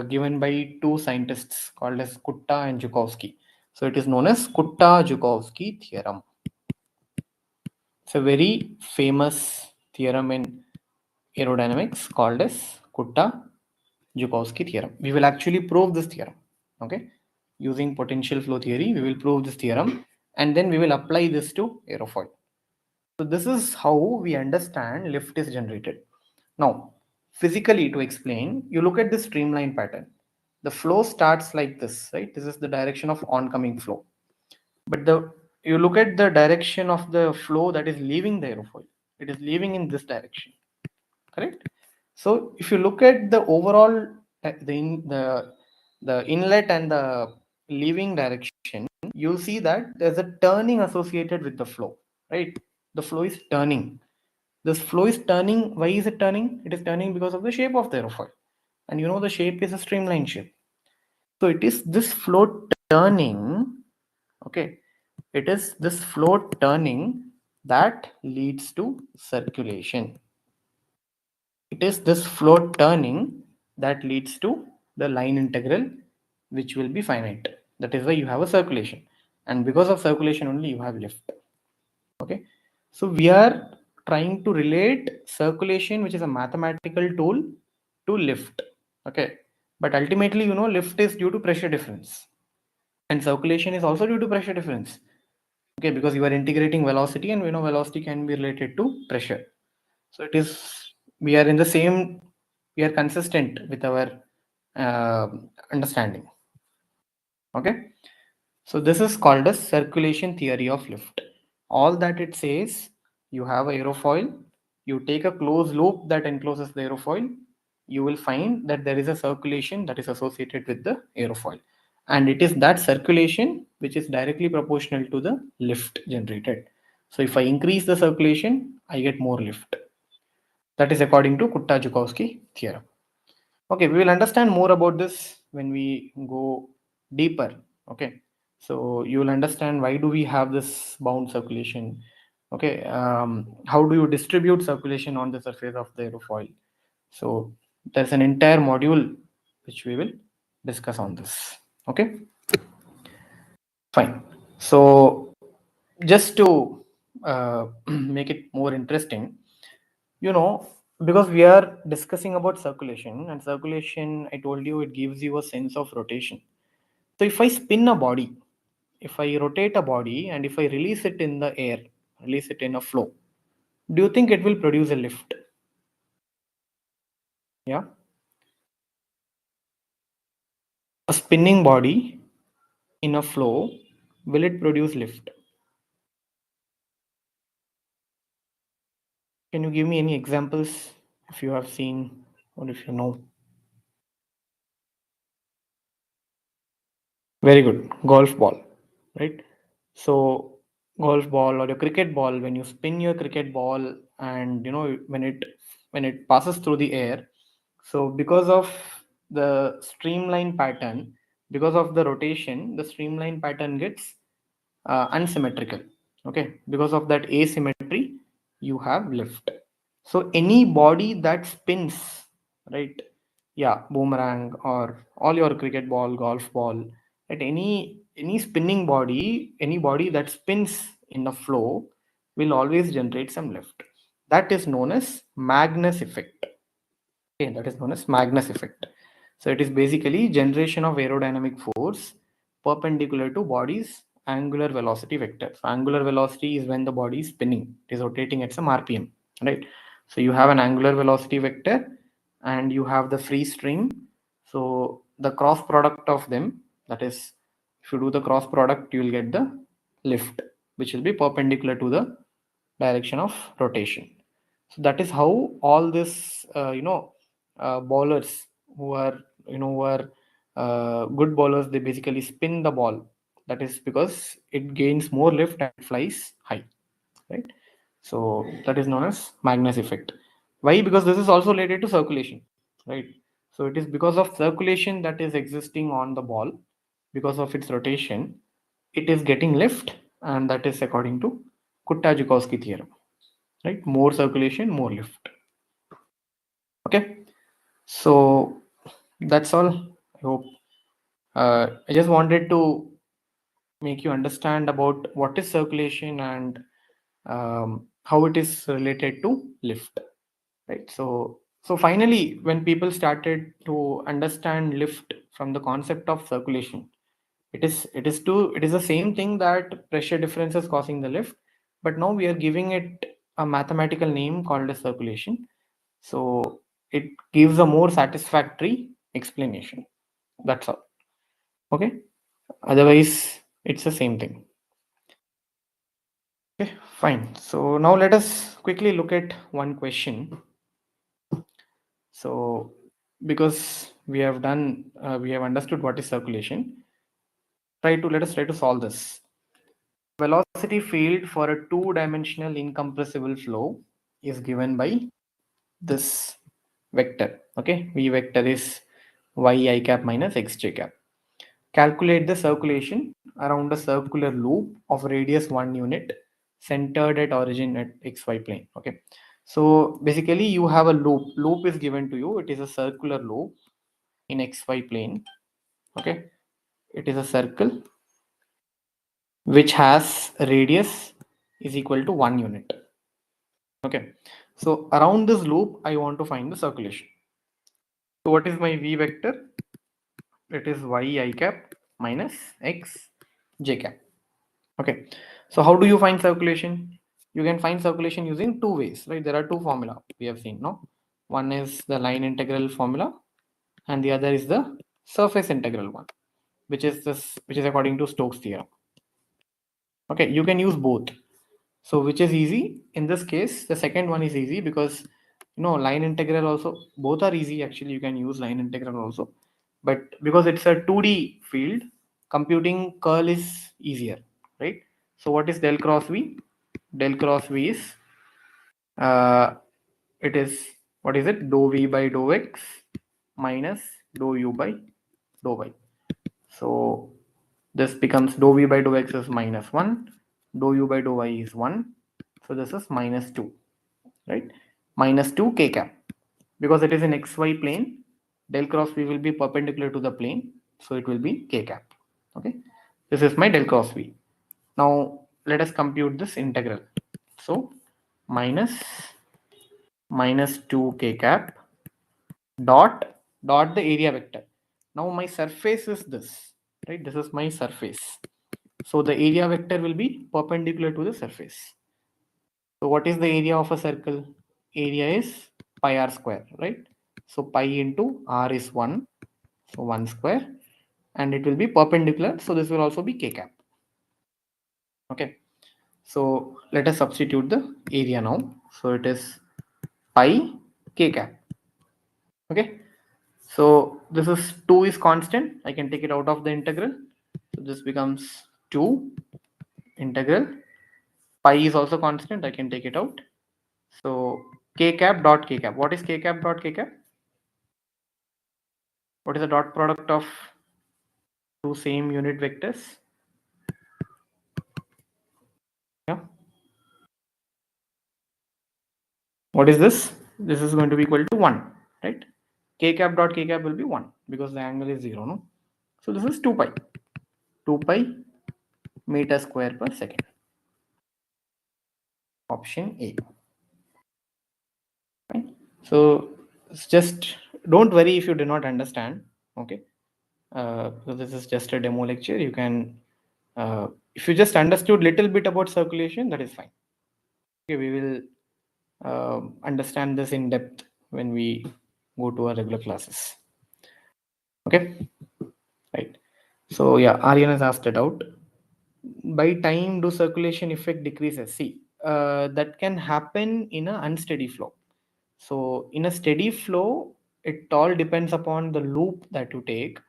given by two scientists called as Kutta and Joukowsky. So it is known as Kutta-Joukowsky theorem. It's a very famous theorem in aerodynamics called as Kutta-Joukowsky theorem. We will actually prove this theorem. Okay, using potential flow theory, we will prove this theorem, and then we will apply this to aerofoil. So this is how we understand lift is generated. Now, physically to explain, you look at the streamline pattern. The flow starts like this, right? This is the direction of oncoming flow. But the you look at the direction of the flow that is leaving the aerofoil. It is leaving in this direction, correct? So if you look at the overall the inlet and the leaving direction, you see that there's a turning associated with the flow, right? The flow is turning. This flow is turning. Why is it turning? It is turning because of the shape of the aerofoil, and you know the shape is a streamline shape. So it is this flow turning. Okay, it is this flow turning that leads to circulation. It is this flow turning that leads to the line integral, which will be finite. That is why you have a circulation, and because of circulation only you have lift. Okay, so we are trying to relate circulation, which is a mathematical tool, to lift. Okay, but ultimately, you know, lift is due to pressure difference, and circulation is also due to pressure difference. Okay, because you are integrating velocity, and we know velocity can be related to pressure. So it is, we are in the same, we are consistent with our uh, understanding. Okay, so this is called a circulation theory of lift. All that it says, you have a aerofoil, you take a closed loop that encloses the aerofoil, you will find that there is a circulation that is associated with the aerofoil, and it is that circulation which is directly proportional to the lift generated. So if I increase the circulation, I get more lift. That is according to Kutta-Joukowsky theorem. Okay, we will understand more about this when we go deeper. Okay, so you will understand why do we have this bound circulation. Okay, how do you distribute circulation on the surface of the aerofoil? So there's an entire module which we will discuss on this. Okay, fine. So just to make it more interesting, you know, because we are discussing about circulation, and circulation, I told you, it gives you a sense of rotation. So if I spin a body, if I rotate a body, and if I release it in the air, release it in a flow, do you think it will produce a lift? Yeah, a spinning body in a flow, will it produce lift? Can you give me any examples if you have seen or if you know? Very good. Golf ball, right? So golf ball or your cricket ball, when you spin your cricket ball, and you know when it passes through the air, so because of the streamline pattern, because of the rotation, the streamline pattern gets unsymmetrical. Okay, because of that asymmetry, you have lift. So any body that spins, right? Yeah, boomerang or all your cricket ball, golf ball, at any spinning body, any body that spins in a flow will always generate some lift. That is known as Magnus effect. Okay, that is known as Magnus effect. So it is basically generation of aerodynamic force perpendicular to body's angular velocity vector. So angular velocity is when the body is spinning, it is rotating at some RPM, right? So you have an angular velocity vector and you have the free stream. So the cross product of them, that is, if you do the cross product, you will get the lift, which will be perpendicular to the direction of rotation. So that is how all this, bowlers who are, who are good bowlers, they basically spin the ball. That is because it gains more lift and flies high, right? So that is known as Magnus effect. Why? Because this is also related to circulation, right? So it is because of circulation that is existing on the ball, because of its rotation, it is getting lift, and that is according to Kutta-Joukowski theorem, right? More circulation, more lift. Okay, so that's all. I hope. I just wanted to make you understand about what is circulation and how it is related to lift, right? So finally, when people started to understand lift from the concept of circulation, it is the same thing that pressure difference is causing the lift, but now we are giving it a mathematical name called as circulation. So it gives a more satisfactory explanation. That's all. Okay. Otherwise, it's the same thing. Okay, fine. So now let us quickly look at one question. So because we have understood what is circulation. Let us try to solve this. Velocity field for a two-dimensional incompressible flow is given by this vector. Okay, v vector is y I cap minus x j cap. Calculate the circulation around a circular loop of radius 1 unit centered at origin at xy plane. Okay, so basically you have a loop. Loop is given to you. It is a circular loop in xy plane. Okay, it is a circle which has radius is equal to 1 unit. Okay, so around this loop I want to find the circulation. So what is my v vector? It is y I cap minus x j cap. Okay, so how do you find circulation? You can find circulation using two ways, right? There are two formula we have seen, no? One is the line integral formula, and the other is the surface integral one, which is according to Stokes theorem. Okay, you can use both. So which is easy? In this case, the second one is easy because line integral also, both are easy actually. You can use line integral also, but because it's a 2D field, computing curl is easier, right? So what is del cross V? Del cross V is uh, it is, what is it? Dou V by dou X minus dou U by dou Y. So this becomes dou V by dou X is minus 1, dou U by dou Y is 1. So this is minus 2, right? Minus 2 k cap. Because it is in xy plane, del cross V will be perpendicular to the plane. So it will be k cap. Okay. This is my del cross V. Now let us compute this integral. So minus 2 k cap dot the area vector. Now my surface is this, right? This is my surface. So the area vector will be perpendicular to the surface. So what is the area of a circle? Area is pi r square, right? So pi into r is 1, so 1 square, and it will be perpendicular. So this will also be k cap. Okay. So let us substitute the area now. So it is pi k cap. Okay. So this is 2 is constant. I can take it out of the integral. So this becomes 2 integral. Pi is also constant. I can take it out. So k cap dot k cap. What is k cap dot k cap? What is the dot product of two same unit vectors? Yeah. What is this? This is going to be equal to 1, right? K cap dot k cap will be 1 because the angle is 0, no? So this is 2 pi. 2 pi meter square per second. Option A. Fine. So it's just, don't worry if you do not understand. Okay. So this is just a demo lecture. You can, if you just understood little bit about circulation, that is fine. Okay, we will understand this in depth when we go to our regular classes. Okay, right. So yeah, Aryan has asked it out. By time, do circulation effect decreases? See, that can happen in an unsteady flow. So in a steady flow, it all depends upon the loop that you take,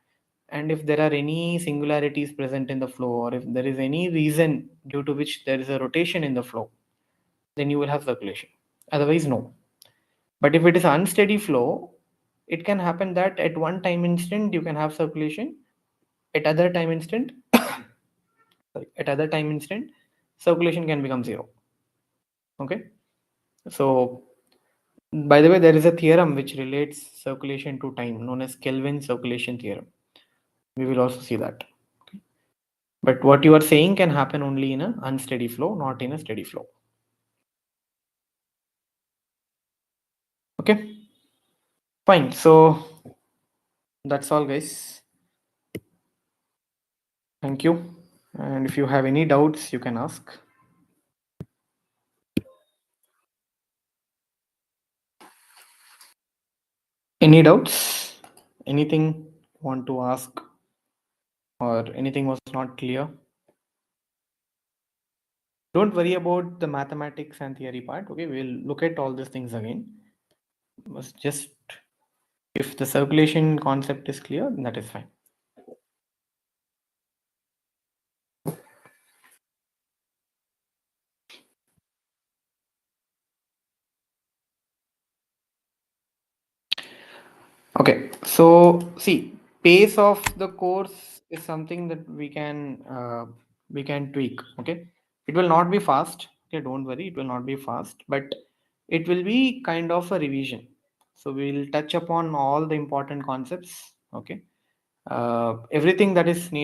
and if there are any singularities present in the flow, or if there is any reason due to which there is a rotation in the flow, then you will have circulation. Otherwise, no. But if it is unsteady flow, it can happen that at one time instant you can have circulation, at other time instant sorry, at other time instant, circulation can become zero. Okay, so by the way, there is a theorem which relates circulation to time known as Kelvin circulation theorem. We will also see that. Okay. But what you are saying can happen only in an unsteady flow, not in a steady flow. Okay, fine. So that's all, guys. Thank you. And if you have any doubts, you can ask. Any doubts? Anything want to ask, or anything was not clear? Don't worry about the mathematics and theory part. Okay, we'll look at all these things again. Was just if the circulation concept is clear, that is fine. Okay, so see, pace of the course is something that we can tweak. Okay, it will not be fast. Okay, don't worry, it will not be fast, but it will be kind of a revision. So we'll touch upon all the important concepts. Okay, everything that is needed